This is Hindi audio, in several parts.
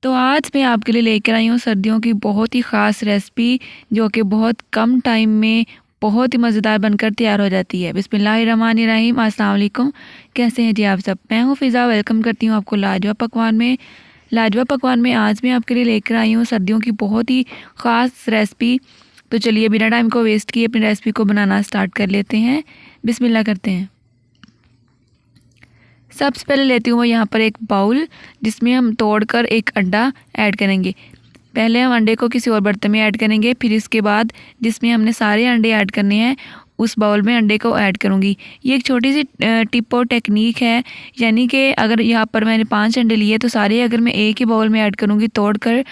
तो आज मैं आपके लिए लेकर आई हूँ सर्दियों की बहुत ही ख़ास रेसिपी जो कि बहुत कम टाइम में बहुत ही मज़ेदार बनकर तैयार हो जाती है। बिस्मिल्लाहिर्रहमानिर्रहीम। अस्सलाम वालेकुम। कैसे हैं जी आप सब? मैं हूँ फ़िज़ा। वेलकम करती हूँ आपको लाजवाब पकवान में। लाजवाब पकवान में आज मैं आपके लिए लेकर आई हूँ सर्दियों की बहुत ही ख़ास रेसिपी। तो चलिए बिना टाइम को वेस्ट किए अपनी रेसिपी को बनाना स्टार्ट कर लेते हैं। बिस्मिल्लाह करते हैं। सबसे पहले लेती हूँ मैं यहाँ पर एक बाउल जिसमें हम तोड़कर एक अंडा ऐड करेंगे। पहले हम अंडे को किसी और बर्तन में ऐड करेंगे, फिर इसके बाद जिसमें हमने सारे अंडे ऐड करने हैं उस बाउल में अंडे को ऐड करूँगी। ये एक छोटी सी टिप और टेक्निक है, यानी कि अगर यहाँ पर मैंने 5 अंडे लिए तो सारे अगर मैं एक ही बाउल में ऐड करूँगी तोड़ कर,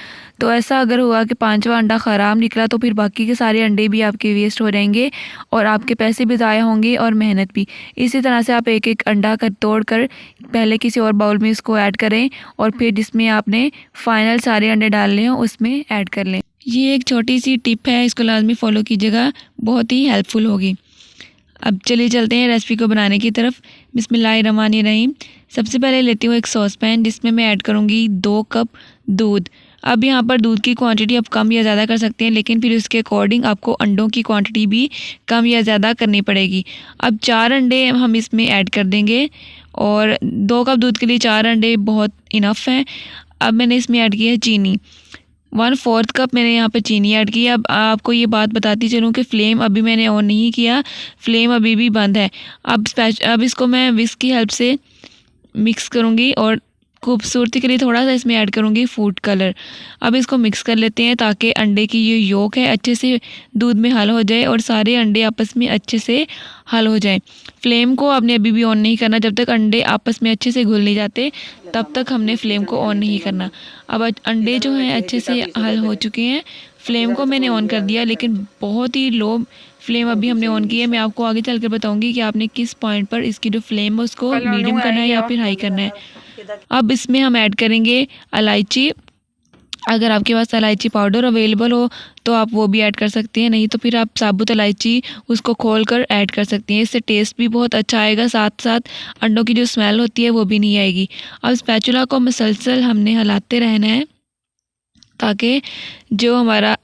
तो ऐसा अगर हुआ कि 5वां अंडा ख़राब निकला तो फिर बाकी के सारे अंडे भी आपके वेस्ट हो जाएंगे और आपके पैसे भी ज़ाया होंगे और मेहनत भी। इसी तरह से आप एक एक अंडा कर तोड़ कर पहले किसी और बाउल में इसको ऐड करें और फिर जिसमें आपने फाइनल सारे अंडे डालने हो उसमें ऐड कर लें। ये एक छोटी सी टिप है, इसको लाजमी फ़ॉलो कीजिएगा, बहुत ही हेल्पफुल होगी। अब चलिए चलते हैं रेसिपी को बनाने की तरफ। बिस्मिल्लाहिर्रहमानिर्रहीम। सबसे पहले लेती हूँ एक सॉस पैन जिसमें मैं ऐड करूँगी 2 कप दूध। अब यहाँ पर दूध की क्वांटिटी आप कम या ज़्यादा कर सकते हैं, लेकिन फिर उसके अकॉर्डिंग आपको अंडों की क्वांटिटी भी कम या ज़्यादा करनी पड़ेगी। अब 4 अंडे हम इसमें ऐड कर देंगे और 2 कप दूध के लिए 4 अंडे बहुत इनफ हैं। अब मैंने इसमें ऐड किया है चीनी, 1/4 कप मैंने यहाँ पे चीनी ऐड की। अब आपको ये बात बताती चलूँ कि फ़्लेम अभी मैंने ऑन नहीं किया, फ़्लेम अभी भी बंद है। अब इसको मैं विस्क की हेल्प से मिक्स करूँगी और खूबसूरती के लिए थोड़ा सा इसमें ऐड करूँगी फूड कलर। अब इसको मिक्स कर लेते हैं ताकि अंडे की ये योक है अच्छे से दूध में हल हो जाए और सारे अंडे आपस में अच्छे से हल हो जाए। फ्लेम को आपने अभी भी ऑन नहीं करना, जब तक अंडे आपस में अच्छे से घुल नहीं जाते तब तक हमने फ्लेम को ऑन नहीं करना। अब अंडे जो हैं अच्छे से हल हो चुके हैं, फ्लेम को मैंने ऑन कर दिया, लेकिन बहुत ही लो फ्लेम अभी हमने ऑन की है। मैं आपको आगे चलकर बताऊंगी कि आपने किस पॉइंट पर इसकी जो फ्लेम है उसको मीडियम करना है या फिर हाई करना है। अब इसमें हम ऐड करेंगे इलायची। अगर आपके पास इलायची पाउडर अवेलेबल हो तो आप वो भी ऐड कर सकते हैं, नहीं तो फिर आप साबुत इलायची उसको खोलकर ऐड कर सकते हैं। इससे टेस्ट भी बहुत अच्छा आएगा, साथ साथ अंडों की जो स्मेल होती है वो भी नहीं आएगी। अब स्पैचुला को मुसलसल हमने हिलाते रहना है ताकि जो हमारा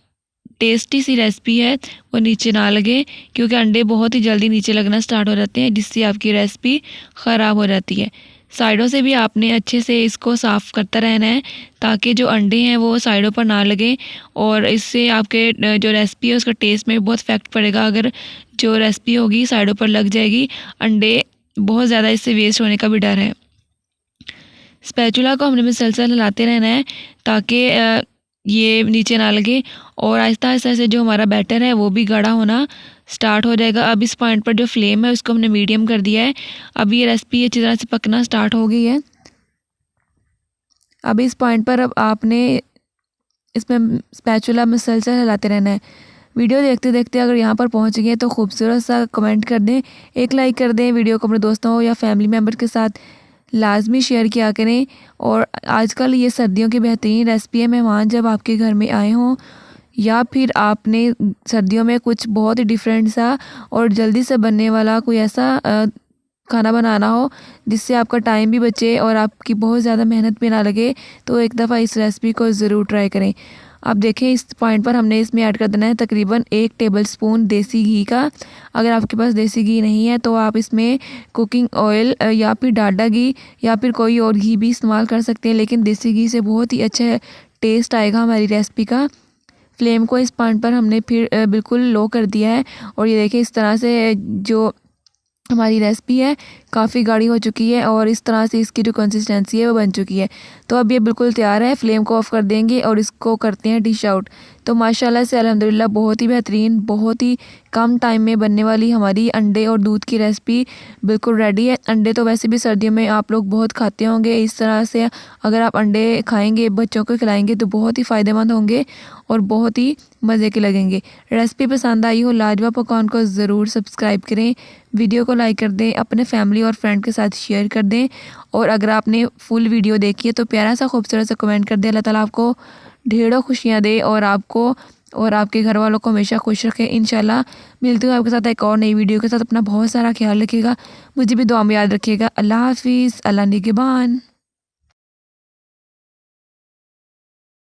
टेस्टी सी रेसिपी है वो नीचे ना लगे, क्योंकि अंडे बहुत ही जल्दी नीचे लगना स्टार्ट हो जाते हैं जिससे आपकी रेसिपी ख़राब हो जाती है। साइडों से भी आपने अच्छे से इसको साफ़ करता रहना है ताकि जो अंडे हैं वो साइडों पर ना लगें और इससे आपके जो रेसिपी है उसका टेस्ट में बहुत इफेक्ट पड़ेगा। अगर जो रेसिपी होगी साइडों पर लग जाएगी, अंडे बहुत ज़्यादा इससे वेस्ट होने का भी डर है। स्पैचुला को हमने मुसलसल हिलाते रहना है ताकि ये नीचे ना लगे और आहिस्ता आहिस्ता से जो हमारा बैटर है वो भी गाढ़ा होना स्टार्ट हो जाएगा। अब इस पॉइंट पर जो फ्लेम है उसको हमने मीडियम कर दिया है। अब ये रेसिपी अच्छी तरह से पकना स्टार्ट हो गई है। अब इस पॉइंट पर अब आपने इसमें स्पैचुला मुसलसल हिलाते रहना है। वीडियो देखते देखते अगर यहाँ पर पहुँच गए तो खूबसूरत सा कमेंट कर दें, एक लाइक कर दें। वीडियो को अपने दोस्तों या फैमिली मेम्बर के साथ लाजमी शेयर किया करें। और आजकल ये सर्दियों की बेहतरीन रेसिपी है। मेहमान जब आपके घर में आए हों या फिर आपने सर्दियों में कुछ बहुत ही डिफरेंट सा और जल्दी से बनने वाला कोई ऐसा खाना बनाना हो जिससे आपका टाइम भी बचे और आपकी बहुत ज़्यादा मेहनत भी ना लगे, तो एक दफ़ा इस रेसिपी को ज़रूर ट्राई करें। अब देखें इस पॉइंट पर हमने इसमें ऐड कर देना है तकरीबन 1 टेबलस्पून देसी घी का। अगर आपके पास देसी घी नहीं है तो आप इसमें कुकिंग ऑयल या फिर डालडा घी या फिर कोई और घी भी इस्तेमाल कर सकते हैं, लेकिन देसी घी से बहुत ही अच्छा टेस्ट आएगा हमारी रेसिपी का। फ्लेम को इस पॉइंट पर हमने फिर बिल्कुल लो कर दिया है और ये देखिए इस तरह से जो हमारी रेसिपी है काफ़ी गाढ़ी हो चुकी है और इस तरह से इसकी जो कंसिस्टेंसी है वो बन चुकी है। तो अब ये बिल्कुल तैयार है। फ्लेम को ऑफ़ कर देंगे और इसको करते हैं डिश आउट। तो माशाल्लाह से अल्हम्दुलिल्लाह बहुत ही बेहतरीन, बहुत ही कम टाइम में बनने वाली हमारी अंडे और दूध की रेसिपी बिल्कुल रेडी है। अंडे तो वैसे भी सर्दियों में आप लोग बहुत खाते होंगे। इस तरह से अगर आप अंडे खाएंगे, बच्चों को खिलाएंगे तो बहुत ही फ़ायदेमंद होंगे और बहुत ही मज़े के लगेंगे। रेसिपी पसंद आई हो लाजवाब पकवान को ज़रूर सब्सक्राइब करें, वीडियो को लाइक कर दें, अपने फैमिली और फ्रेंड के साथ शेयर कर दें और अगर आपने फुल वीडियो देखी है तो प्यारा सा खूबसूरत सा कमेंट कर दें। अल्लाह ताला आपको ढेरों खुशियाँ दे और आपको और आपके घर वालों को हमेशा खुश रखें। इंशाल्लाह मिलती हूँ आपके साथ एक और नई वीडियो के साथ। अपना बहुत सारा ख्याल रखिएगा, मुझे भी दुआ में याद रखिएगा। अल्लाह हाफिज़, अल्लाह निगहबान।